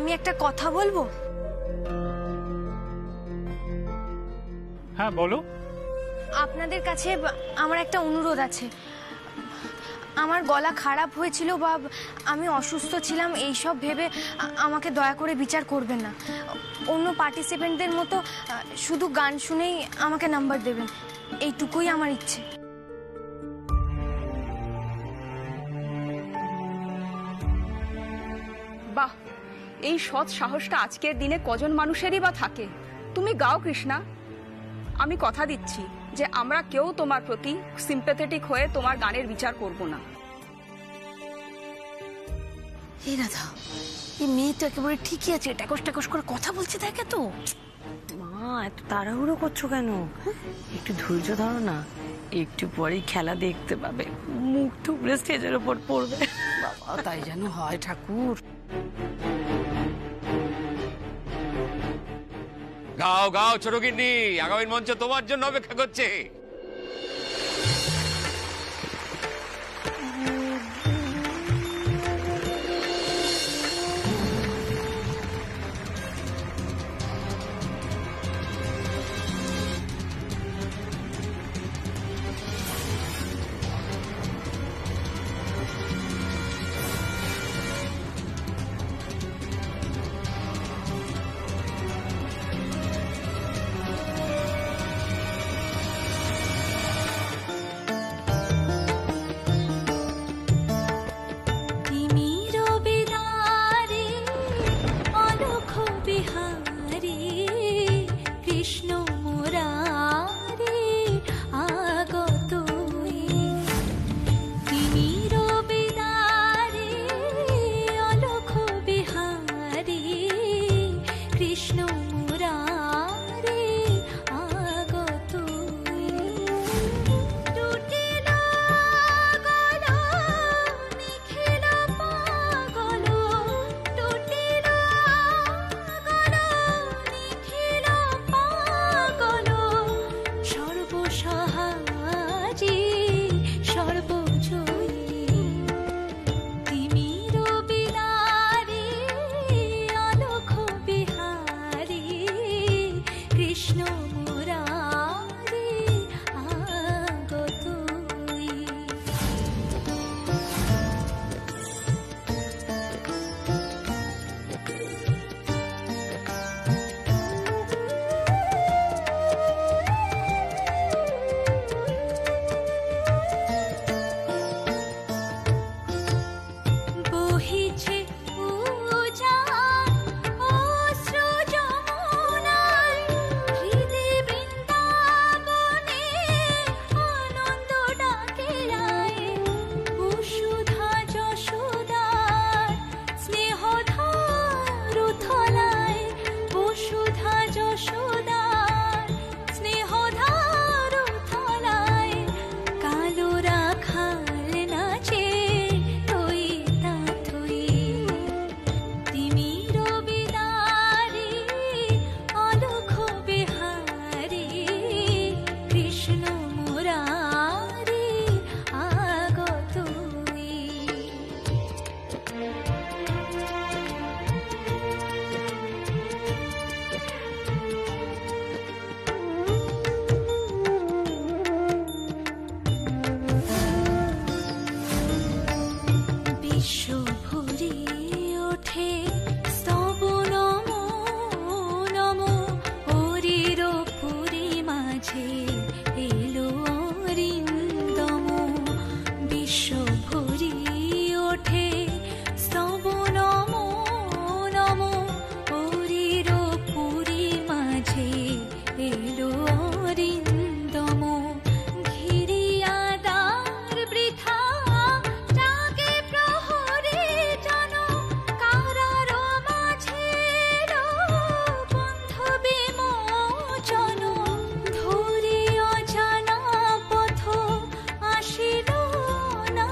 আমি একটা কথা বলবো? হ্যাঁ বলো। আপনাদের কাছে আমার একটা অনুরোধ আছে। আমার গলা খারাপ হয়েছিল বা আমি অসুস্থ ছিলাম এইসব ভেবে আমাকে দয়া করে বিচার করবেন না। অন্য পার্টিসিপেন্টদের মতো শুধু গান শুনেই আমাকে নাম্বার দেবেন, এইটুকুই আমার ইচ্ছে। বাহ, এই সৎ সাহসটা আজকের দিনে কজন মানুষেরই বা থাকে। তুমি গাও কৃষ্ণা, আমি কথা দিচ্ছি যে আমরা কেউ তোমার প্রতি সিম্প্যাথেটিক হয়ে তোমার গানের বিচার করব না। এই রাধা, এই মেয়ে তো একেবারে ঠিকই আছে, ট্যাকস ট্যাকস করে কথা বলছে, দেখে তো। মা এত তাড়াহুড়ো করছো কেন? একটু ধৈর্য ধরো না, একটু পরেই খেলা দেখতে পাবে, মুখ টুকরে স্টেজের ওপর পড়বে। বাবা তাই যেন হয় ঠাকুর। গাও গাও ছোট গিন্নি, আগামী মঞ্চ তোমার জন্য অপেক্ষা করছে। ধরে অজানা পথ আসিল না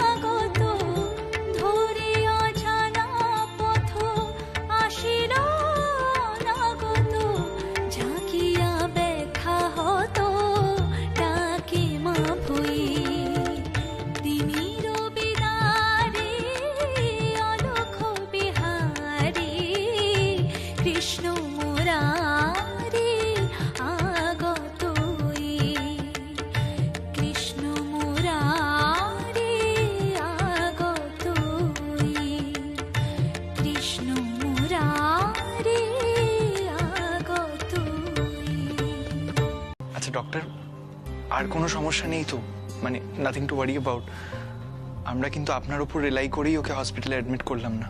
ডক্টর আর কোনো সমস্যা নেই তো, মানে নাথিং টু ওয়ারি অ্যাবাউট। আমরা কিন্তু আপনার উপর রিলাই করেই ওকে হসপিটালে অ্যাডমিট করলাম না।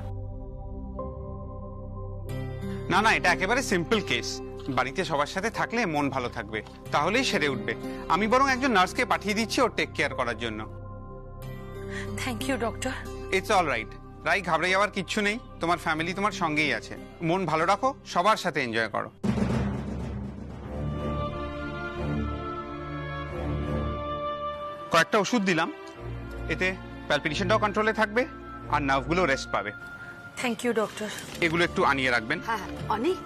না না, এটা একেবারে সিম্পল কেস। বাড়িতে সবার সাথে থাকলে মন ভালো থাকবে, তাহলেই সেরে উঠবে। আমি বরং একজন নার্সকে পাঠিয়ে দিচ্ছি ওর টেক কেয়ার করার জন্য। Thank you doctor. It's all right. Rai, ঘাবড়ে যাওয়ার কিচ্ছু নেই, তোমার ফ্যামিলি তোমার সঙ্গেই আছে। মন ভালো রাখো, সবার সাথে এনজয় করো। কয়েকটা ওষুধ দিলাম, এতে প্যালপিটেশনটাও কন্ট্রোলে থাকবে আর নার্ভগুলো রেস্ট পাবে। Thank you doctor. এগুলো একটু আনিয়ে রাখবেন। হ্যাঁ অনেক।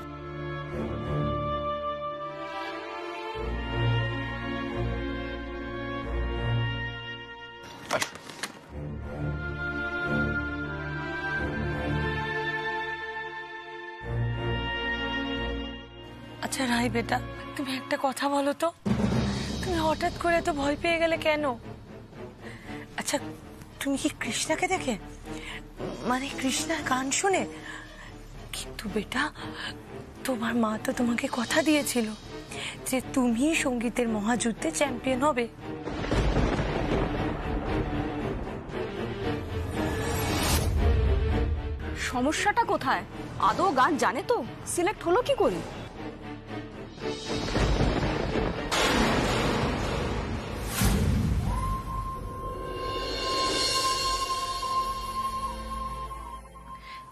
আচ্ছা রাই বেটা, তুমি একটা কথা বলো তো, তুমি হঠাৎ করে এত ভয় পেয়ে গেলে কেন? আচ্ছা তুমি কি কৃষ্ণাকে দেখে, মানে কৃষ্ণার গান শুনে? কিন্তু বেটা তোমার মা তো তোমাকে কথা দিয়েছিল যে তুমি সঙ্গীতের মহাযুদ্ধে চ্যাম্পিয়ন হবে। সমস্যাটা কোথায়? আদৌ গান জানে তো? সিলেক্ট হলো কি করে?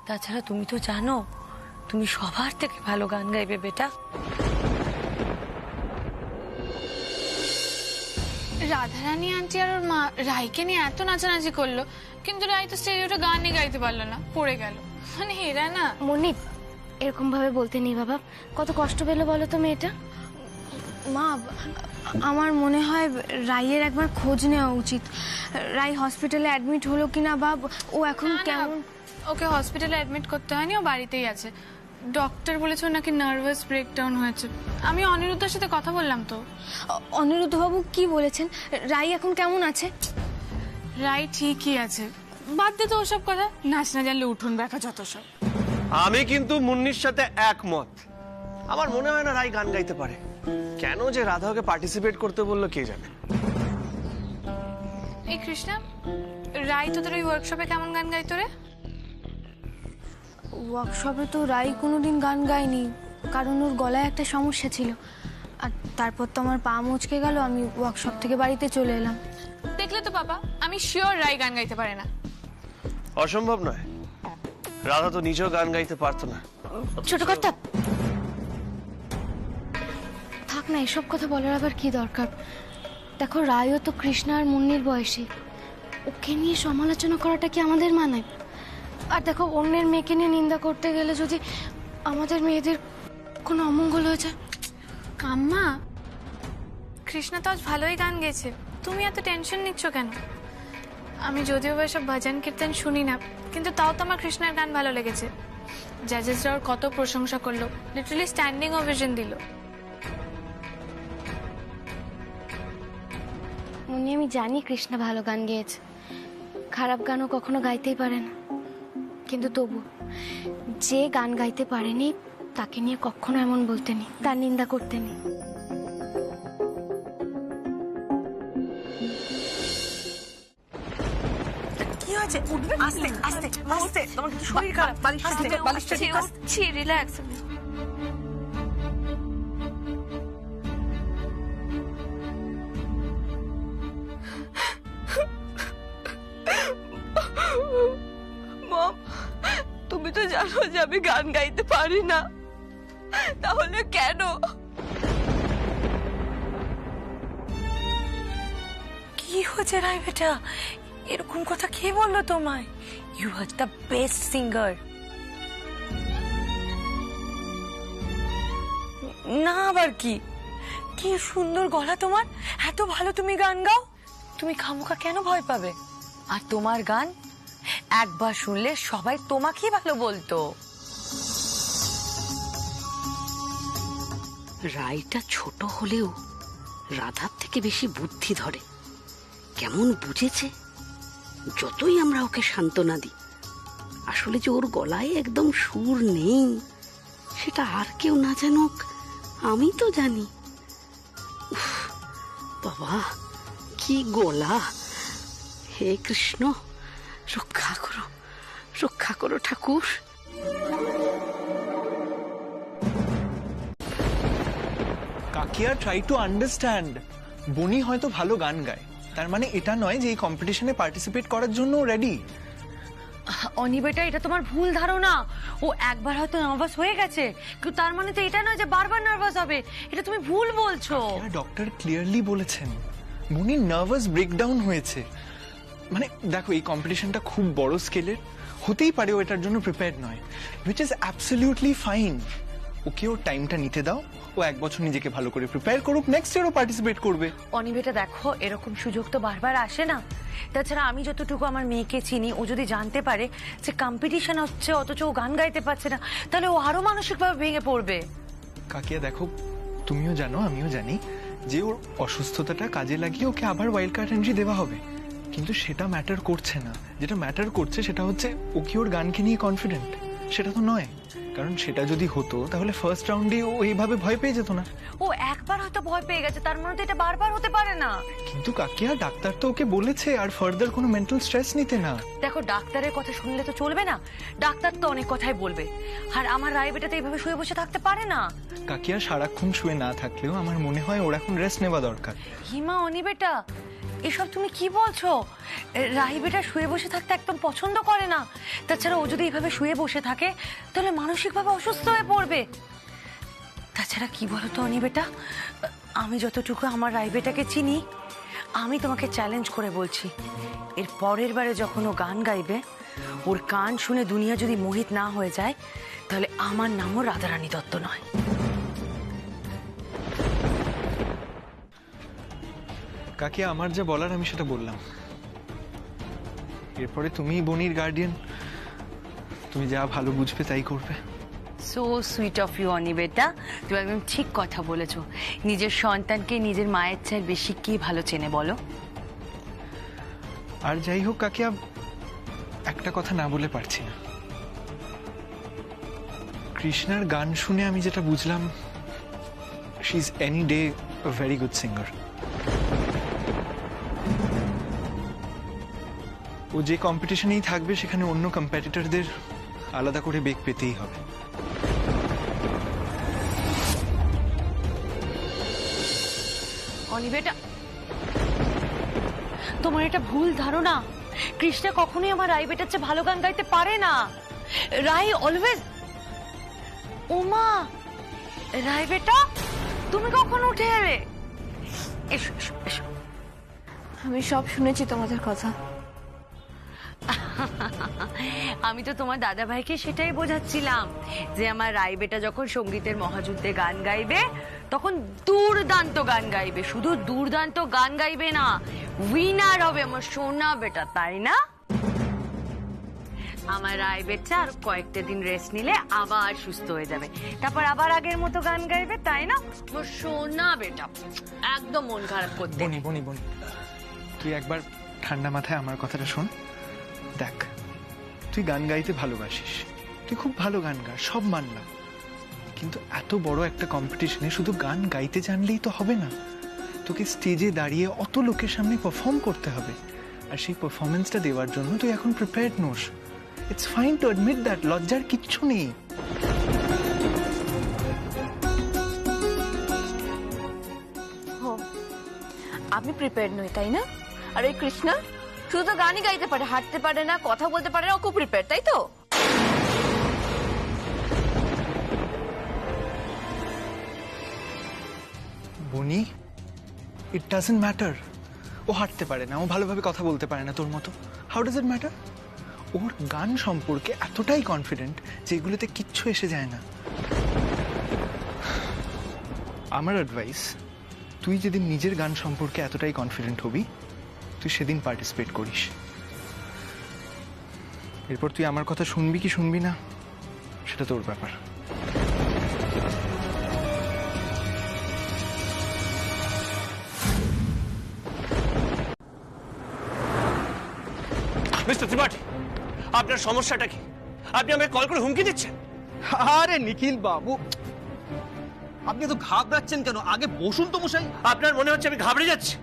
তাছাড়া তুমি তো জানো তুমি সবার থেকে ভালো গান গাইবে বেটা। রাধারানী আন্টি আর ওর মা রাইকে নিয়ে এত নাচানাচি করলো, কিন্তু রাই তো স্টেডিওটা গানই গাইতে পারলো না, পড়ে গেল। মানে এরা না। মনিপ, এরকম ভাবে বলতে নেই বাবা, কত কষ্ট পেলো বলো তো মেয়েটা। মা, আমার মনে হয় রাইয়ের একবার খোঁজ নেওয়া উচিত। রাই হসপিটালে অ্যাডমিট হলো কিনা, বা ও এখন না, না, কেমন। ওকে হসপিটালে অ্যাডমিট করতে হয়নি, ও বাড়িতেই আছে। ডক্টর বলেছে ওর নাকি নার্ভাস ব্রেকডাউন হয়েছে। আমি অনিরুদ্ধের সাথে কথা বললাম তো। অনিরুদ্ধ বাবু কি বলেছেন? রাই এখন কেমন আছে? রাই ঠিকই আছে, বাদ দে তো ওসব কথা, নাচ না জানলে উঠোন দেখা যত সব। আমি কিন্তু মুন্নির সাথে একমত। আমার মনে হয় না রাই গান গাইতে পারে। কেন যে রাধা ওকে পার্টিসিপেট করতে বললো কে জানে। এই কৃষ্ণা, রাই তোদের ওই ওয়ার্কশপে কেমন গান গাইতো রে? ওয়ার্কশপে তো রাই কোনোদিন গান গায়নি, কারণ ওর গলায় একটা সমস্যা ছিল। আর তারপর তো আমার পা মুচকে গেল, আমি ওয়ার্কশপ থেকে বাড়িতে চলে এলাম। দেখলে তো বাবা, আমি শিওর রাই গান গাইতে পারে না। অসম্ভব নয়, রাধা তো নিজেও গান গাইতে পারতো না। ছোট কথা থাক না, এসব কথা বলার আবার কি দরকার? দেখো রায়ও তো কৃষ্ণা আর মুন্নির বয়সী, ওকে নিয়ে সমালোচনা করাটা কি আমাদের মানায়? আর দেখো অন্যের মেয়েকে নিয়ে নিন্দা করতে গেলে যদি আমাদের মেয়েদের কোনো অমঙ্গল হয়ে যায়। আম্মা, কৃষ্ণা তো আজ ভালোই গান গেয়েছে, তুমি এত টেনশন নিচ্ছ কেন? আমি যদিও বা এসব ভজন কীর্তন শুনি না, কিন্তু তাও তো আমার কৃষ্ণার গান ভালো লেগেছে। জাজেসরা ওর কত প্রশংসা করলো, লিটারালি স্ট্যান্ডিং ওভেশন দিল। মুন্নি, আমি জানি কৃষ্ণা ভালো গান গেয়েছে, খারাপ গানও কখনো গাইতেই পারে না, কিন্তু তবু যে গান গাইতে পারেনি তাকে নিয়ে কখনো এমন বলতে নেই, তার নিন্দা করতে নেই। কি হয়েছে? উঠবে আস্তে আস্তে আস্তে, তোমার কিন্তু শরীর খারাপ। বালিশটা ঠিক আছে, রিল্যাক্স। মম, তুমি তো জানো যে আমি গান গাইতে পারি না, তাহলে কেন? কি হয়েছে রাই বেটা? এরকম কথা কে বললো তোমায়? You are the best singer. না আবার কি? কি সুন্দর গলা তোমার, এত ভালো তুমি গান গাও। তুমি খামোখা কেন ভয় পাবে? আর তোমার গান একবার শুনলে সবাই তোমাকেই ভালো বলতো। রাইটা ছোট হলেও রাধার থেকে বেশি বুদ্ধি ধরে। কেমন বুঝেছে, যতই আমরা ওকে সান্ত্বনা দিই, আসলে যে ওর গলায় একদম সুর নেই সেটা আর কেউ না জানুক, আমি তো জানি। উফ, বাবা কি গলা! হে কৃষ্ণ, রক্ষা করো ঠাকুর। কাকিয়া ট্রাই টু আন্ডারস্ট্যান্ড। বনি হয়তো ভালো গান গায়, তার মানে এটা নয় যে এই কম্পিটিশনে পার্টিসিপেট করার জন্য রেডি। অনি বেটা, এটা তোমার ভুল ধারণা। ও একবার হয়তো নার্ভাস হয়ে গেছে, কিন্তু তার মানে তো এটা নয় যে বারবার নার্ভাস হবে। এটা তুমি ভুল বলছো। ডক্টর ক্লিয়ারলি বলেছেন বনির নার্ভাস ব্রেকডাউন হয়েছে। মানে দেখো, এই কম্পিটিশনটা খুব বড় স্কেলের, হতেই পারে ও এটার জন্য প্রিপেয়ার্ড নয়, হুইচ ইজ অ্যাবসলিউটলি ফাইন। ওকে ওর টাইমটা নিতে দাও, ও 1 বছর নিজেকে ভালো করে প্রিপেয়ার করুক, নেক্সট ইয়ারও পার্টিসিপেট করবে। অনি বেটা দেখো, এরকম সুযোগ তো বারবার আসে না। তাছাড়া আমি যতটুকু আমার মেয়েকে চিনি, ও যদি জানতে পারে যে কম্পিটিশন হচ্ছে অথচ ও গান গাইতে পারছে না, তাহলে ও আরো মানসিকভাবে ভেঙে পড়বে। কাকিয়া দেখো, তুমিও জানো আমিও জানি যে ওর অসুস্থতাটা কাজে লাগিয়ে ওকে আবার ওয়াইল্ড কার্ড এন্ট্রি দেওয়া হবে, কিন্তু সেটা ম্যাটার করছে না। যেটা ম্যাটার করছে সেটা হচ্ছে ও কি ওর গানকে নিয়ে কনফিডেন্ট, সেটা তো নয়। কারণ সেটা যদি হতো তাহলে ফার্স্ট রাউন্ডে ও এইভাবে ভয় পেয়ে যেত না। ও একবার হয়তো ভয় পেয়ে গেছে, তার মানে তো এটা বারবার হতে পারে না। কিন্তু কাকিয়া ডাক্তার তো ওকে বলেছে আর ফার্দার কোনো মেন্টাল স্ট্রেস নিতে না। দেখো, ডাক্তারের কথা শুনলে তো চলবে না, ডাক্তার তো অনেক কথাই বলবে। আর আমার রায় বেটা তো এইভাবে শুয়ে বসে থাকতে পারে না। কাকিয়া সারাক্ষণ শুয়ে না থাকলেও আমার মনে হয় ওর এখন রেস্ট নেওয়া দরকার। হিমা, অনি বেটা, এসব তুমি কি বলছো? রাই বেটা শুয়ে বসে থাকতে একদম পছন্দ করে না। তাছাড়া ও যদি এইভাবে শুয়ে বসে থাকে তাহলে মানসিকভাবে অসুস্থ হয়ে পড়বে। তাছাড়া কি বলতো অনি বেটা, আমি যতটুকু আমার রাই বেটাকে চিনি, আমি তোমাকে চ্যালেঞ্জ করে বলছি, এর পরের বারে যখন ও গান গাইবে, ওর গান শুনে দুনিয়া যদি মোহিত না হয়ে যায়, তাহলে আমার নামও রাধারানী দত্ত নয়। কাকিয়া, আমার যা বলার আমি সেটা বললাম। এরপরে তুমি বনির গার্ডিয়ান, তুমি যা ভালো বুঝবে তাই করবে। সো সুইট অফ ইউ অনি বেটা, তুমি একদম ঠিক কথা বলেছো। নিজের সন্তানকে নিজের মায়ের চেয়ে বেশি কি ভালো চেনে বলো? আর যাই হোক কাকিয়া, একটা কথা না বলে পারছি না। কৃষ্ণার গান শুনে আমি যেটা বুঝলাম, she is any day a very good singer. ও যে কম্পিটিশনেই থাকবে সেখানে অন্য কম্পিটিটরদের আলাদা করে বেগ পেতেই হবে। অনি বেটা, তোমার এটা ভুল ধারণা। কৃষ্ণা কখনোই আমার রাই বেটার চেয়ে ভালো গান গাইতে পারে না। রাই অলওয়েজ... ওমা, রাই বেটা, তুমি কখন উঠে এলে? এসো এসো এসো। আমি সব শুনেছি তোমাদের কথা। আমি তো তোমার দাদা ভাইকে সেটাই বোঝাচ্ছিলাম যে আমার রাই বেটা যখন সঙ্গীতের মহাযুদ্ধে গান গাইবে তখন দুর্দান্ত গান গাইবে। শুধু দুর্দান্ত গান গাইবে না, উইনার হবে আমার সোনা বেটা, তাই না? আমার রায় বেটা আর কয়েকটা দিন রেস্ট নিলে আবার সুস্থ হয়ে যাবে, তারপর আবার আগের মতো গান গাইবে, তাই না? আমার সোনা বেটা, একদম মন খারাপ করতে। বনি বনি বনি, তুই একবার ঠান্ডা মাথায় আমার কথাটা শোন। দেখ, তুই গান গাইতে ভালোবাসিস, তুই খুব ভালো গান গা, সব মানলাম, কিন্তু এত বড় একটা কম্পিটিশনে শুধু গান গাইতে জানলেই তো হবে না। তোকে স্টেজে দাঁড়িয়ে অত লোকের সামনে পারফর্ম করতে হবে, আর সেই পারফরমেন্সটা দেওয়ার জন্য তুই এখন প্রিপেয়ার্ড নোস। It's fine to admit that, লজ্জার কিচ্ছু নেই। আমি প্রিপেয়ার্ড নই, তাই না? আর ওই কৃষ্ণা শুধু তো গানই গাইতে পারে, হাঁটতে পারে না, কথা বলতে পারে না, ও খুব প্রিপেয়ার্ড, তাই তো? বনি, ইট ডাজন্ট ম্যাটার। ও হাঁটতে পারে না, ও ভালোভাবে কথা বলতে পারে না তোর মতো, হাউ ডাজ ইট ম্যাটার? ওর গান সম্পর্কে এতটাই কনফিডেন্ট যে এগুলোতে কিচ্ছু এসে যায় না। আমার অ্যাডভাইস, তুই যেদিন নিজের গান সম্পর্কে এতটাই কনফিডেন্ট হবি, তুই সেদিন পার্টিসিপেট করিস। এরপর তুই আমার কথা শুনবি কি শুনবি না সেটা তোর ব্যাপার। মিস্টার ত্রিপাঠী, আপনার সমস্যাটা কি? আপনি আমাকে কল করে হুমকি দিচ্ছেন? আরে নিখিল বাবু, আপনি তো ঘাবড়াচ্ছেন কেন? আগে বসুন তো মশাই। আপনার মনে হচ্ছে আমি ঘাবড়ে যাচ্ছি?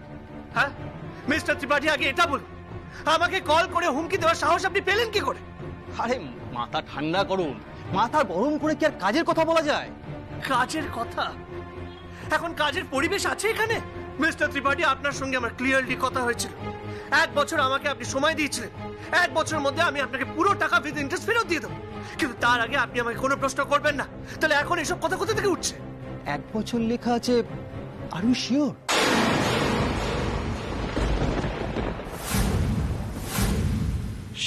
হ্যাঁ মিস্টার ত্রিপাঠী, আগে এটা বলুন, আমাকে কল করে হুমকি দেওয়ার সাহস আপনি পেলেন কি করে? আরে মাথা ঠান্ডা করুন, মাথা গরম করে কি আর কাজের কথা বলা যায়? কাজের কথা? এখন কাজের পরিবেশ আছে এখানে? মিস্টার ত্রিপাঠী, আপনার সঙ্গে আমার ক্লিয়ারলি কথা হয়েছিল। 1 বছর আমাকে আপনি সময় দিয়েছিলেন, 1 বছরের মধ্যে আমি আপনাকে পুরো টাকা উইথ ইন্টারেস্ট ফেরত দিয়ে দেবো। কিন্তু তার আগে আপনি আমাকে কোনো প্রশ্ন করবেন না। তাহলে এখন এসব কথা কোথা থেকে উঠছে? 1 বছর লেখা আছে। Are you sure?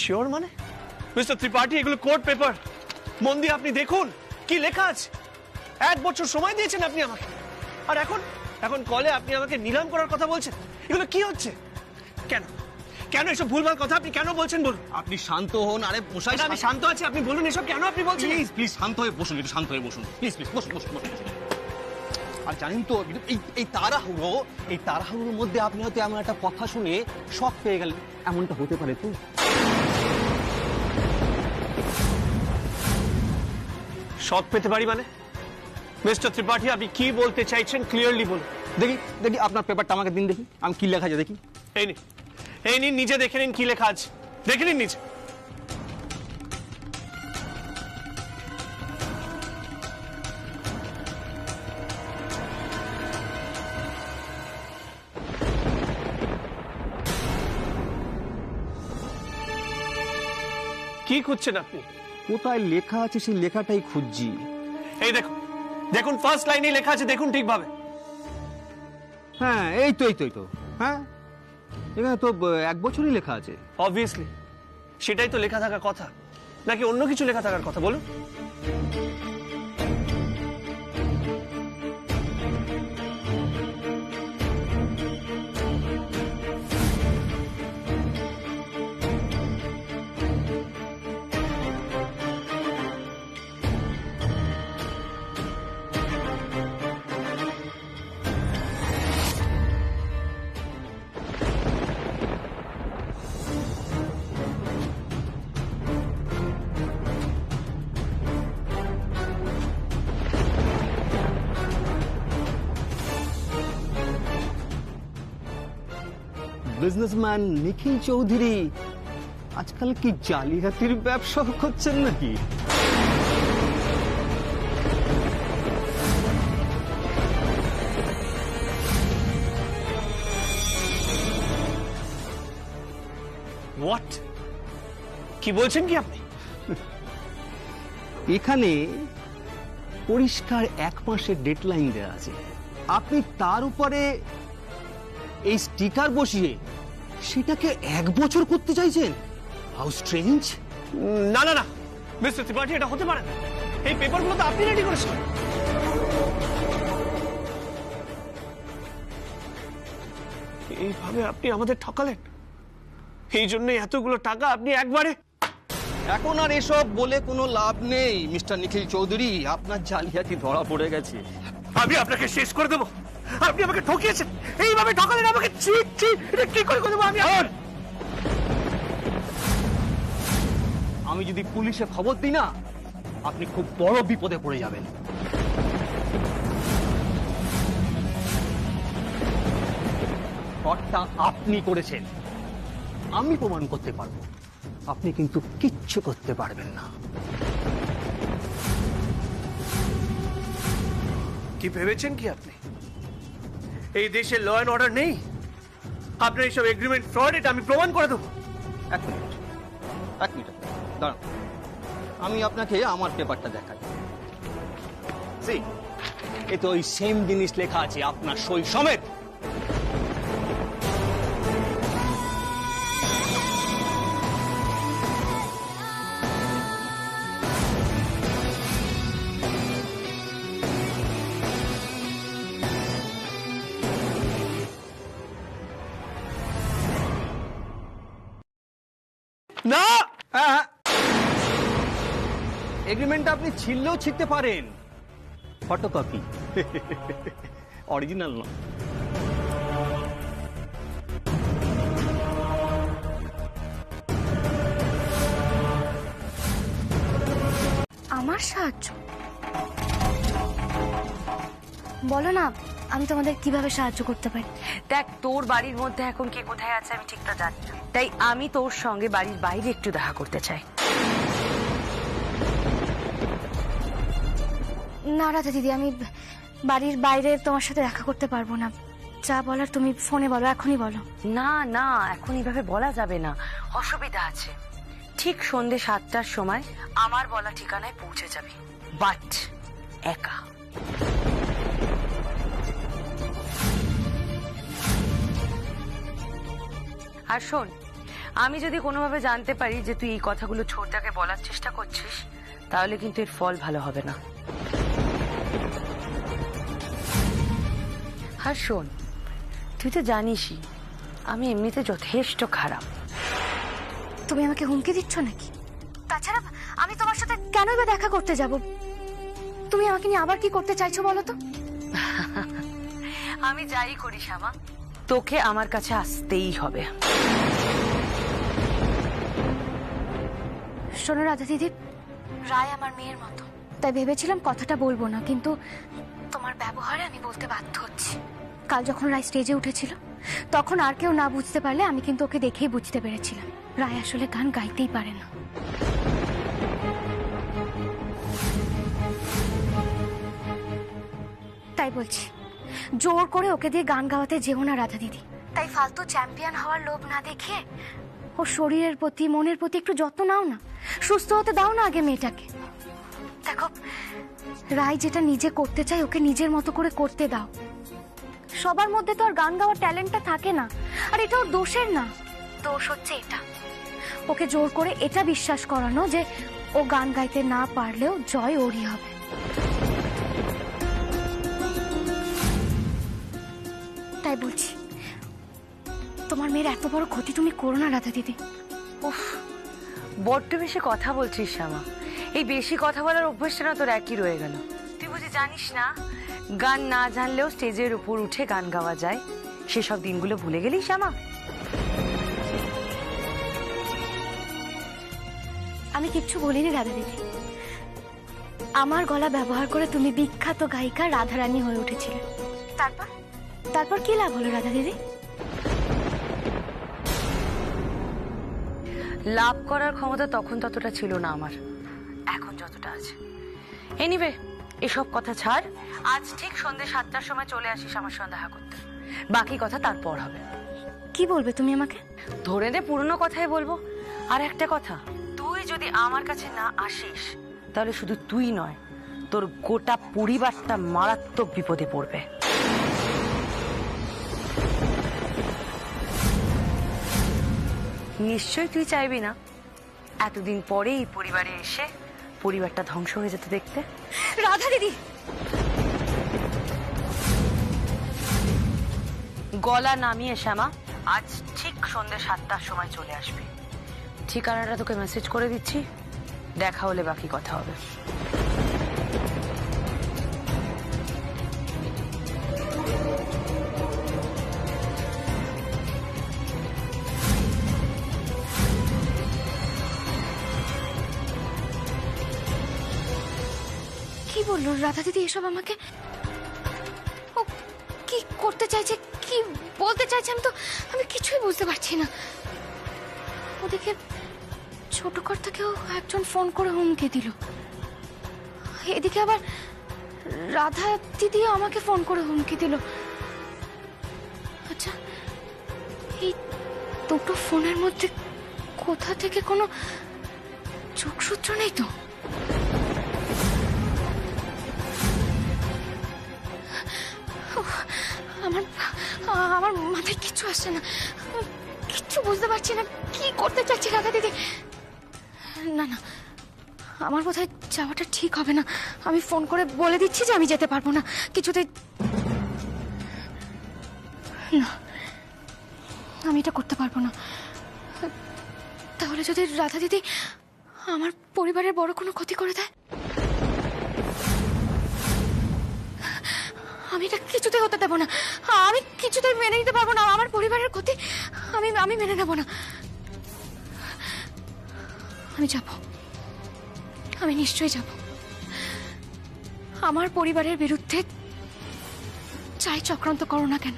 শিওর মানে? মিস্টার ত্রিপাঠী, এগুলো কোর্ট পেপার, মন দিয়ে আপনি দেখুন কি লেখা আছে। 1 বছর সময় দিয়েছেন আপনি আমাকে, আর এখন এখন কলে আপনি আমাকে নিলাম করার কথা বলছেন। এগুলো কি হচ্ছে? কেন কেন এসব ভুলভাল কথা আপনি কেন বলছেন বলুন? আপনি শান্ত হন। আরে মশাই, আমি শান্ত আছি, আপনি বলুন এসব কেন আপনি বলছেন? প্লিজ প্লিজ শান্ত হয়ে বসুন, একটু শান্ত হয়ে বসুন প্লিজ প্লিজ, বসুন বসুন বসুন। আর জানেন তো এই তাড়াহুড়োর মধ্যে আপনি হয়তো এমন একটা কথা শুনে শক পেয়ে গেলেন, এমনটা হতে পারে তো? শক পেতে পারি মানে? মিস্টার ত্রিপাঠী, আপনি কি বলতে চাইছেন ক্লিয়ারলি বলুন। দেখি দেখি আপনার পেপারটা আমাকে দিন, দেখি আমি কি লেখা আছে দেখি। এই নিন, নিজে দেখে নিন কি লেখা আছে, দেখে নিন নিজে। কি খুঁজছেন আপনি? কোথায় লেখা আছে সেই লেখাটাই খুঁজছি। এই দেখুন, দেখুন ফার্স্ট লাইনে লেখা আছে, দেখুন ঠিকভাবে। হ্যাঁ এই তো হ্যাঁ, এখানে তো 1 বছরই লেখা আছে। অবভিয়াসলি সেটাই তো লেখা থাকার কথা, নাকি অন্য কিছু লেখা থাকার কথা বলুন? বিজনেসম্যান নিখিল চৌধুরী আজকাল কি জালিয়াতির ব্যবসা করছেন নাকি? হোয়াট? কি বলছেন কি আপনি? এখানে পরিষ্কার 1 মাসের ডেডলাইন দেওয়া আছে, আপনি তার উপরে এই স্টিকার বসিয়ে সেটাকে 1 বছর করতে চাইছেন? How strange. না না না মিস্টার ত্রিপাঠী, এটা হতে পারে না। এই পেপারগুলো তো আপনি রেডি করেছেন। এইভাবে আপনি আমাদের ঠকালেন, এই জন্য এতগুলো টাকা আপনি একবারে। এখন আর এসব বলে কোনো লাভ নেই মিস্টার নিখিল চৌধুরী, আপনার জালিয়াতি ধরা পড়ে গেছে। আমি আপনাকে শেষ করে দেবো। আপনি আমাকে ঠকিয়েছেন, এইভাবে ঠকালেন আমাকে। এটা কি করে দেবো আমি? আমি যদি পুলিশে খবর দিই না, আপনি খুব বড় বিপদে পড়ে যাবেন। ফ্রডটা আপনি করেছেন, আমি প্রমাণ করতে পারবো, আপনি কিন্তু কিচ্ছু করতে পারবেন না। কি ভেবেছেন কি আপনি এই দেশে ল অ্যান্ড অর্ডার নেই? আপনার এইসব এগ্রিমেন্ট ফ্রড, এটা আমি প্রমাণ করে দেবো। 1 মিনিট দাঁড়ান, আমি আপনাকে আমার পেপারটা দেখাই। এ তো ওই সেম জিনিস লেখা আছে, আপনার সই সমেত। না, হ্যাঁ, এগ্রিমেন্টটা আপনি ছিঁড়লেও ছিঁড়তে পারেন, ফটোকপি, অরিজিনাল নয়। আমার সাহায্য? বলো না, আমি তোমাদের কিভাবে সাহায্য করতে পারি। দেখ, তোর বাড়ির মধ্যে এখন কে কোথায় আছে আমি ঠিকটা জানি না, তাই আমি তোর সঙ্গে বাড়ির বাইরে একটু দেখা করতে চাই। না রাধা দিদি, আমি বাড়ির বাইরে তোমার সাথে দেখা করতে পারবো না। যা বলার তুমি ফোনে বলো, এখনই বলো। না না, এখন এইভাবে বলা যাবে না, অসুবিধা আছে। ঠিক সন্ধে 7টার সময় আমার বলা ঠিকানায় পৌঁছে যাবি, বাট একা। আর শোন, আমি যদি কোনোভাবে জানতে পারি যে তুই এই কথাগুলো ছোটদাকে বলার চেষ্টা করছিস, তাহলে কিন্তু এর ফল ভালো হবে না। আর শোন, তুই তো জানিসই আমি এমনিতে যথেষ্ট খারাপ। তুমি আমাকে হুমকি দিচ্ছ নাকি? তাছাড়া আমি তোমার সাথে কেনই বা দেখা করতে যাব? তুমি আমাকে নিয়ে আবার কি করতে চাইছো বলো তো? আমি যাই করি শ্যামা, তোকে আমার কাছে আসতেই হবে। শোনো রাধা দিদি, রায় আমার মেয়ের মতো, তাই ভেবেছিলাম কথাটা বলবো না, কিন্তু তোমার ব্যবহারে আমি বলতে বাধ্য হচ্ছি। কাল যখন রায় স্টেজে উঠেছিল, তখন আর কেউ না বুঝতে পারলে আমি কিন্তু ওকে দেখেই বুঝতে পেরেছিলাম রায় আসলে গান গাইতেই পারে না। তাই বলছি, জোর করে ওকে দিয়ে গান গাওয়াতে যেও না রাধা দিদি। তাই ফালতু চ্যাম্পিয়ন হওয়ার লোভ না দেখে ওর শরীরের প্রতি, মনের প্রতি একটু যত্ন নাও না, সুস্থ হতে দাও না আগে মেয়েটাকে। দেখো, রায় যেটা নিজে করতে চায় ওকে নিজের মতো করে করতে দাও। সবার মধ্যে তো আর গান গাওয়ার ট্যালেন্টটা থাকে না, আর এটা ওর দোষের না। দোষ হচ্ছে এটা, ওকে জোর করে এটা বিশ্বাস করানো যে ও গান গাইতে না পারলেও জয় ওরই হবে। তাই বলছি, তোমার মেয়ের এত বড় ক্ষতি তুমি করো না রাধা দিদি। উফ, বড্ড বেশি কথা বলছিস শ্যামা। এই বেশি কথা বলার অভ্যাসটা না তোর একই রয়ে গেল। তুই বুঝি জানিস না, গান না জানলেও স্টেজের উপর উঠে গান গাওয়া যায়? সেসব দিনগুলো ভুলে গেলি শ্যামা? আমি কিচ্ছু বলিনি রাধা দিদি। আমার গলা ব্যবহার করে তুমি বিখ্যাত গায়িকা রাধারানী হয়ে উঠেছিলে। তারপর কি লাভ হলো রাধা দিদি? লাভ করার ক্ষমতা তখন ততটা ছিল না আমার, এখন যতটা আছে। এনিওয়ে, এসব কথা ছাড়, আজ ঠিক সন্ধ্যে 7টার সময় চলে আসিস আমার সঙ্গে দেখা করতে। বাকি কথা তারপর হবে। কি বলবে তুমি আমাকে? ধরে নে পুরনো কথাই বলবো। আর একটা কথা, তুই যদি আমার কাছে না আসিস, তাহলে শুধু তুই নয়, তোর গোটা পরিবারটা মারাত্মক বিপদে পড়বে। নিশ্চয়ই তুই চাইবি না এতদিন পরে এই পরিবারে এসে পরিবারটা ধ্বংস হয়ে যেতে দেখতে। রাধা দিদি, গলা নামিয়ে শ্যামা, আজ ঠিক সন্ধ্যে 7টার সময় চলে আসবি। ঠিকানাটা তোকে মেসেজ করে দিচ্ছি, দেখা হলে বাকি কথা হবে। কি বললো রাধা দিদি এসব আমাকে? ও কি করতে চাইছে, কি বলতে চাইছে, আমি কিছুই বুঝতে পারছি না। ওদিকে ছোট কর্তাকেও একজন ফোন করে হুমকি দিল, এদিকে আবার রাধা দিদি আমাকে ফোন করে হুমকি দিল। আচ্ছা, এই দুটো ফোনের মধ্যে কোথা থেকে কোনো যোগসূত্র নেই তো? আমার মাথায় কিছু আসছে না, কিচ্ছু বুঝতে পারছি না কি করতে চাচ্ছি রাধা দিদি। না না, আমার বোধহয় যাওয়াটা ঠিক হবে না। আমি ফোন করে বলে দিচ্ছি যে আমি যেতে পারবো না কিছুতেই। না, আমি এটা করতে পারবো না। তাহলে যদি রাধা দিদি আমার পরিবারের বড় কোনো ক্ষতি করে দেয়, আমি এটা কিছুতেই হতে দেবো না। আমি কিছুতেই মেনে নিতে পারবো না আমার পরিবারের ক্ষতি। আমি মেনে নেবো না। আমি যাব, আমি নিশ্চয়ই যাব। আমার পরিবারের বিরুদ্ধে যাই চক্রান্ত করো না কেন,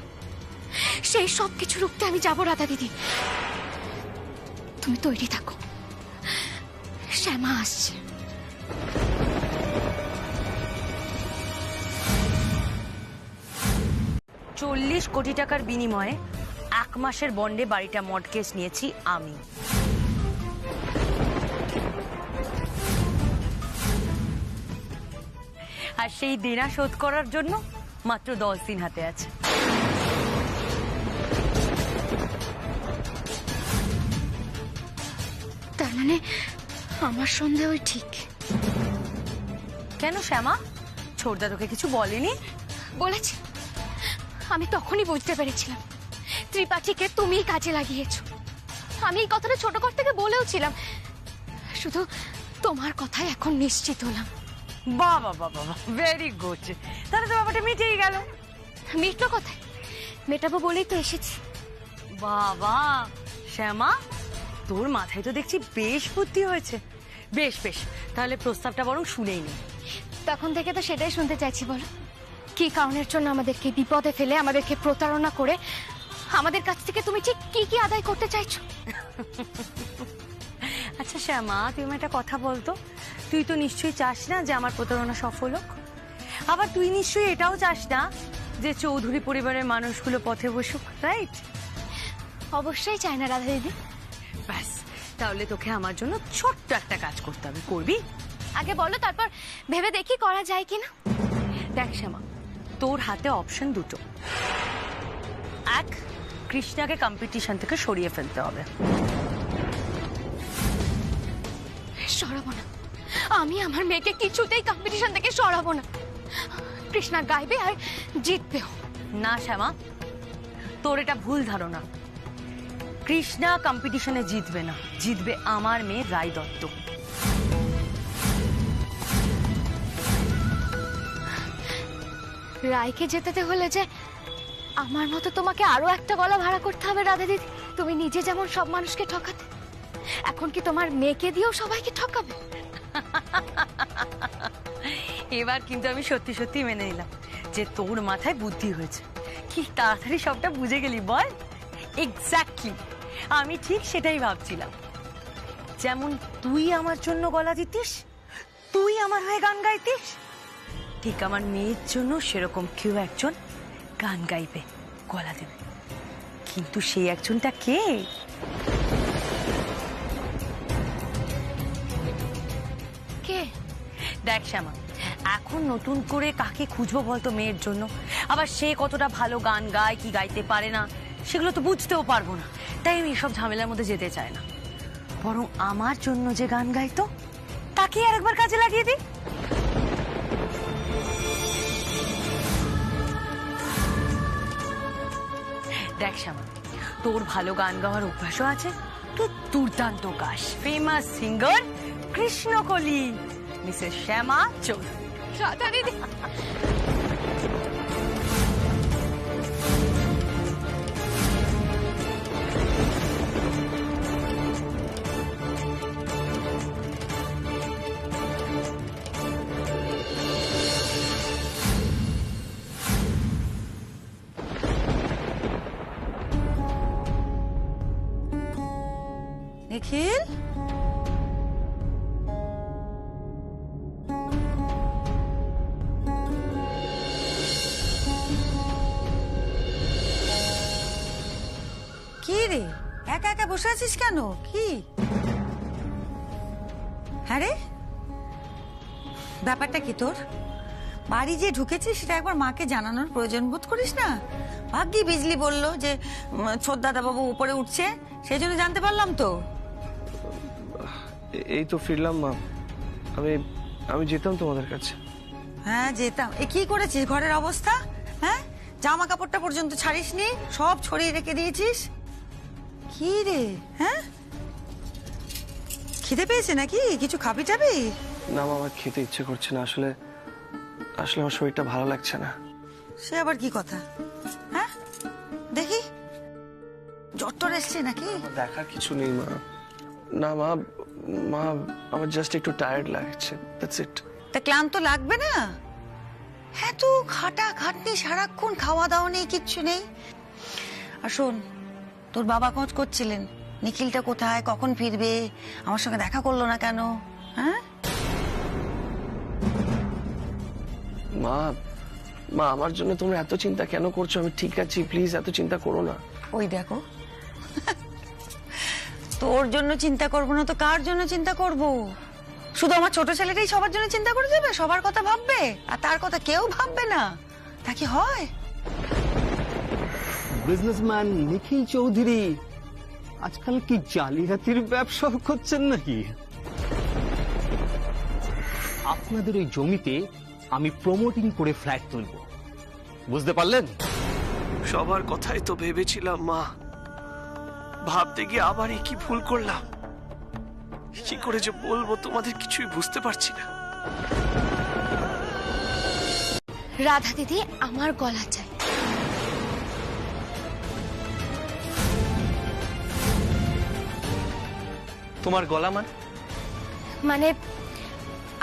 সেই সব কিছু রুখতে আমি যাবো রাধা দিদি। তুমি তৈরি থাকো, শ্যামা আসছে। 40 কোটি টাকার বিনিময়ে 1 মাসের বন্ডে বাড়িটা মর্টগেজ নিয়েছি আমি। আর সেই দেনা শোধ করার জন্য মাত্র 10 দিন হাতে আছে। তার মানে আমার সন্দেহ ঠিক। কেন শ্যামা, ছোটদা তোকে কিছু বলেনি? বলেছে, আমি তখনই বুঝতে পেরেছিলাম ত্রিপাঠীকে তুমিই কাজে লাগিয়েছো। আমি এই কথাটা ছোট কর থেকে বলেওছিলাম, শুধু তোমার কথায় এখন নিশ্চিত হলাম। বাবা বাবা, ভেরি গুড। তাহলে তো ব্যাপারটা মিটেই গেল। মিটলো কোথায়, মেটাবো বলেই তো এসেছি। বাবা শ্যামা, তোর মাথায় তো দেখছি বেশ বুদ্ধি হয়েছে। বেশ বেশ, তাহলে প্রস্তাবটা বরং শুনেই নি। তখন থেকে তো সেটাই শুনতে চাইছি। বলো, কি কারণের জন্য আমাদেরকে বিপদে ফেলে, আমাদেরকে প্রতারণা করে আমাদের কাছ থেকে তুমি ঠিক কি কি আদায় করতে চাইছো? আচ্ছা শ্যামা, তুই একটা কথা বলতো, তুই তো নিশ্চয়ই চাস না যে আমার প্রতারণা সফল হোক। আবার তুই নিশ্চয়ই এটাও চাস না যে চৌধুরী পরিবারের মানুষগুলো পথে বসুক, রাইট? অবশ্যই চাই না রাধা দিদি। ব্যাস, তাহলে তোকে আমার জন্য ছোট্ট একটা কাজ করতে হবে। করবি? আগে বলো, তারপর ভেবে দেখি করা যায় কিনা। দেখ শ্যামা, তোর হাতে অপশন দুটো। এক, কৃষ্ণাকে কম্পিটিশন থেকে সরিয়ে ফেলতে হবে। সরাবো না, আমি আমার মেয়েকে কিছুতেই কম্পিটিশন থেকে সরাবো না। কৃষ্ণা গাইবে আর জিতবেও। না শ্যামা, তোর এটা ভুল ধারণা। কৃষ্ণা কম্পিটিশনে জিতবে না, জিতবে আমার মেয়ে রায় দত্ত। রায়কে জেতাতে হলে যে আমার মতো তোমাকে আরো একটা গলা ভাড়া করতে হবে রাধা দিদি। তুমি নিজে যেমন সব মানুষকে ঠকাতে, এখন কি তোমার মেয়েকে দিয়েও সবাইকে ঠকাবে? এবার কিন্তু আমি সত্যি সত্যি মেনে নিলাম যে তোর মাথায় বুদ্ধি হয়েছে। কি তাড়াতাড়ি সবটা বুঝে গেলি বল। এক্স্যাক্টলি, আমি ঠিক সেটাই ভাবছিলাম। যেমন তুই আমার জন্য গলা দিতিস, তুই আমার হয়ে গান গাইতিস, ঠিক আমার মেয়ের জন্য সেরকম কেউ একজন গান গাইবে, গলা দেবে। কিন্তু সেই একজনটা কে? কে? দেখ শ্যামা, এখন নতুন করে কাকে খুঁজবো বলতো মেয়ের জন্য? আবার সে কতটা ভালো গান গায় কি গাইতে পারে না সেগুলো তো বুঝতেও পারবো না। তাই আমি এসব ঝামেলার মধ্যে যেতে চাই না। বরং আমার জন্য যে গান গাইতো তাকে আর একবার কাজে লাগিয়ে দিই। দেখ শ্যামা, তোর ভালো গান গাওয়ার অভ্যাসও আছে, তুই দুর্দান্ত গাস। ফেমাস সিঙ্গার কৃষ্ণকলি মিসেস শ্যামা চৌধুরী। রাধা দিদি, নিখিল, কি রে একা একা বসে আছিস কেন? কি হ্যাঁ রে, ব্যাপারটা কি তোর? বাড়ি যে ঢুকেছিস সেটা একবার মাকে জানানোর প্রয়োজন বোধ করিস না? ভাগ্যি বিজলি বললো যে ছোটদাদা বাবু উপরে উঠছে, সেই জন্য জানতে পারলাম তো। এই তো ফিরলাম মা। আমি যেতাম তোমাদের কাছে। হ্যাঁ যেতাম। এ কি করেছিস ঘরের অবস্থা? হ্যাঁ, জামা কাপড়টা পর্যন্ত ছাড়িসনি, সব ছড়িয়ে রেখে দিয়েছিস। কি রে, হ্যাঁ খিদে পেয়েছে নাকি? কিছু খাবি টাবি? না মা, আমার খেতে ইচ্ছে করছে না। আসলে আমার শরীরটা ভালো লাগছে না। সে আবার কি কথা? হ্যাঁ দেখি, জ্বর টর এসছে নাকি? দেখার কিছু নেই মা। না মা, আমার জাস্ট একটু টায়ার্ড লাগছে, দ্যাটস ইট। তা ক্লান্ত লাগবে না? এত খাটা খাটনি, সারাক্ষণ খাওয়া দাওয়া নেই, কিচ্ছু নেই। আর শোন, তোর বাবা খোঁজ করছিলেন নিখিলটা কোথায়, কখন ফিরবে, আমার সঙ্গে দেখা করলো না কেন? হ্যাঁ মা, মা আমার জন্য তোমরা এত চিন্তা কেন করছো? আমি ঠিক আছি, প্লিজ এত চিন্তা করো না। ওই দেখো, তোর জন্য চিন্তা করবো না তো কার জন্য চিন্তা করব? শুধু আমার ছোট ছেলেটাই সবার জন্য চিন্তা করে যাবে, সবার কথা ভাববে, আর তার কথা কেউ ভাববে না? তা কি হয়? বিজনেসম্যান নিখিল চৌধুরী আজকাল কি জালিয়াতির ব্যবসা করছেন নাকি? আপনাদের ওই জমিতে আমি প্রমোটিং করে ফ্ল্যাট তুলবো, বুঝতে পারলেন? সবার কথাই তো ভেবেছিলাম মা, ভাবতে গিয়ে আবার কি ভুল করলাম, কি করে যে বলবো তোমাদের কিছুই বুঝতে পারছি না। রাধা দিদি আমার গলা চাই। তোমার গলা মানে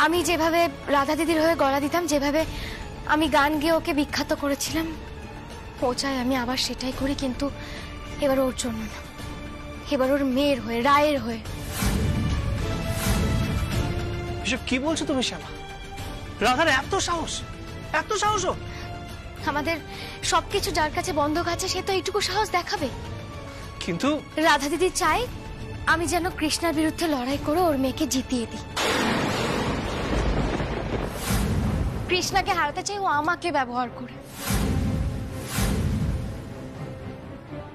আমি যেভাবে রাধা দিদির হয়ে গলা দিতাম, যেভাবে আমি গান গেয়ে ওকে বিখ্যাত করেছিলাম, ও চাই আমি আবার সেটাই করি, কিন্তু এবার ওর জন্য না, এবার ওর মেয়ের হয়ে, রায়ের হয়ে। এসব কি বলছো তুমি শ্যামা? রাধার এত সাহস, এত সাহস! আমাদের সবকিছু যার কাছে বন্ধক আছে সে তো এইটুকু সাহস দেখাবে। কিন্তু রাধা দিদি চাই আমি যেন কৃষ্ণার বিরুদ্ধে লড়াই করে ওর মেয়েকে জিতিয়ে দিই। কৃষ্ণাকে হারাতে চাই ও আমাকে ব্যবহার করে।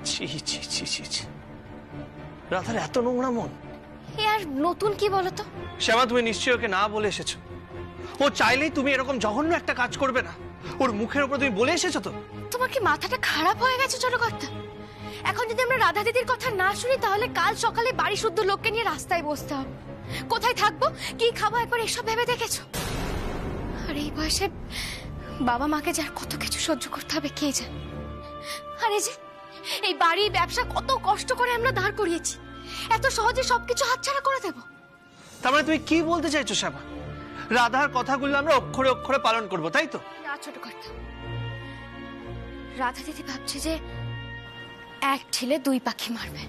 ছি ছি ছি ছি ছি, রাধার এত নোংরা মন! এ আর নতুন কি বলতো? শ্যামা, তুমি নিশ্চয়ই ওকে না বলে এসেছো। ও চাইলেই তুমি এরকম জঘন্য একটা কাজ করবে না, ওর মুখের উপর তুমি বলে এসেছো তো। তোমার কি মাথাটা খারাপ হয়ে গেছে ছোট কর্তা? এখন যদি আমরা রাধা দিদির কথা না শুনি তাহলে কাল সকালে বাড়ি শুদ্ধ লোককে নিয়ে রাস্তায় বসতে হবে। কোথায় থাকবো, কি খাবো, একবার এসব ভেবে দেখেছো? আর এই বয়সে বাবা মাকে যার কত কিছু সহ্য করতে হবে কে জানে। আর এই যে এই বাড়ির ব্যবসা কত কষ্ট করে আমরা দাঁড় করিয়েছি, এত সহজে সবকিছু হাতছাড়া করে দেবো? তার মানে তুমি কি বলতে চাইছো শ্যামা? রাধার কথাগুলো আমরা অক্ষরে অক্ষরে পালন করবো, তাই তো? না ছোট কর্তা, রাধা দিদি ভাবছে যে এক ঢিলে দুই পাখি মারবে,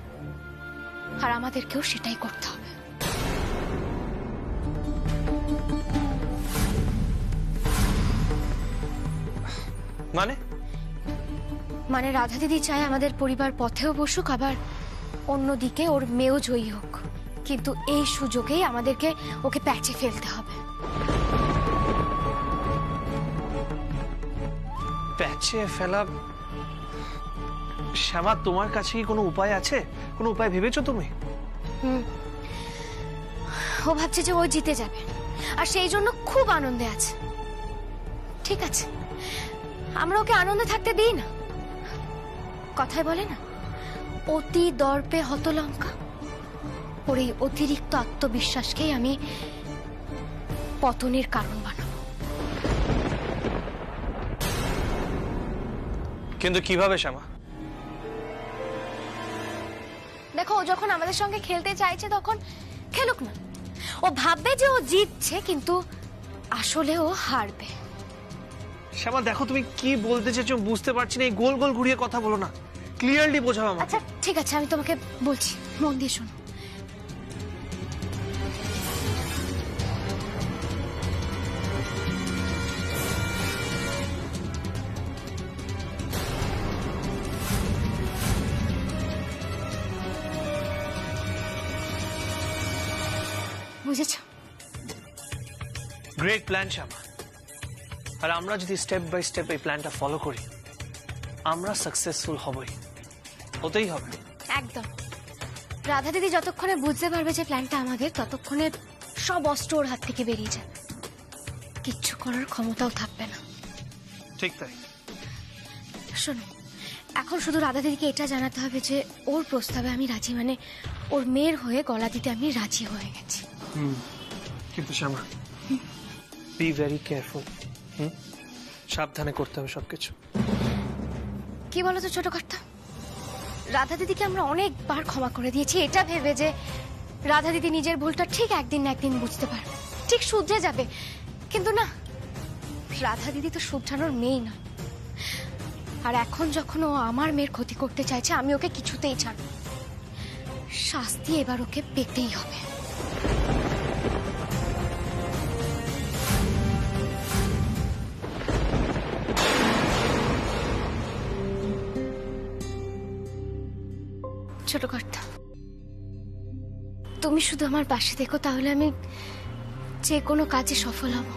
আর আমাদেরকেও সেটাই করতে হবে। মানে রাধা দিদি চায় আমাদের পরিবার পথেও বসুক, আবার অন্যদিকে ওর মেয়েও জয়ী হোক, কিন্তু এই সুযোগেই আমাদেরকে ওকে প্যাচে ফেলতে হবে। প্যাচে ফেলা? শ্যামা, তোমার কাছে কি কোনো উপায় আছে? কোনো উপায় ভেবেছো তুমি? ও ভাবছে যে ও জিতে যাবে, আর সেই জন্য খুব আনন্দে আছে। ঠিক আছে, আমরা ওকে আনন্দে থাকতে দিই না। কথায় বলে না, অতি দর্পে হতলঙ্কা। ওর এই অতিরিক্ত আত্মবিশ্বাসকেই আমি পতনের কারণ বানাবো। কিন্তু কিভাবে শ্যামা? দেখো, ও যখন আমাদের সঙ্গে খেলতে চাইছে তখন খেলুক না। ও ভাববে যে ও জিতছে, কিন্তু আসলে ও হারবে। শ্যামা দেখো, তুমি কি বলতে চাইছো বুঝতে পারছি না, এই গোল গোল ঘুরিয়ে কথা বলো না, ক্লিয়ারলি বোঝাও আমাকে। আচ্ছা ঠিক আছে, আমি তোমাকে বলছি, মন দিয়ে শোনো। বুঝেছো? গ্রেট প্ল্যান শ্যামা, আর আমরা যদি স্টেপ বাই স্টেপ এই প্ল্যানটা ফলো করি আমরা সাকসেসফুল হবই, হতেই হবে। একদম। রাধা দিদি যতক্ষণে বুঝতে পারবে যে প্ল্যানটা আমাদের, ততক্ষণে সব অস্ত্র ওর হাত থেকে বেরিয়ে যাবে, কিচ্ছু করার ক্ষমতাও থাকবে না। ঠিক তাই। শোনো, এখন শুধু রাধা দিদিকে এটা জানাতে হবে যে ওর প্রস্তাবে আমি রাজি, মানে ওর মেয়ের হয়ে গলা দিতে আমি রাজি হয়ে গেছি। কিন্তু শ্যামা, বি ভেরি কেয়ারফুল। সাবধানে করতে হবে সবকিছু। কি বলতো ছোট কর্তা, রাধা দিদিকে আমরা অনেকবার ক্ষমা করে দিয়েছি এটা ভেবে যে রাধা দিদি নিজের ভুলটা ঠিক একদিন না একদিন বুঝতে পারবে, ঠিক শুধরে যাবে, কিন্তু না, রাধা দিদি তো শুভ্রানোর মেয়ে না, আর এখন যখন ও আমার মেয়ের ক্ষতি করতে চাইছে আমি ওকে কিছুতেই ছাড়ব না। শাস্তি এবার ওকে পেতেই হবে। ছোট কর্তা, তুমি শুধু আমার পাশে দেখো, তাহলে আমি যে কোনো কাজে সফল হব।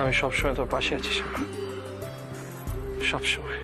আমি সবসময় তোর পাশে আছি, সবসময়।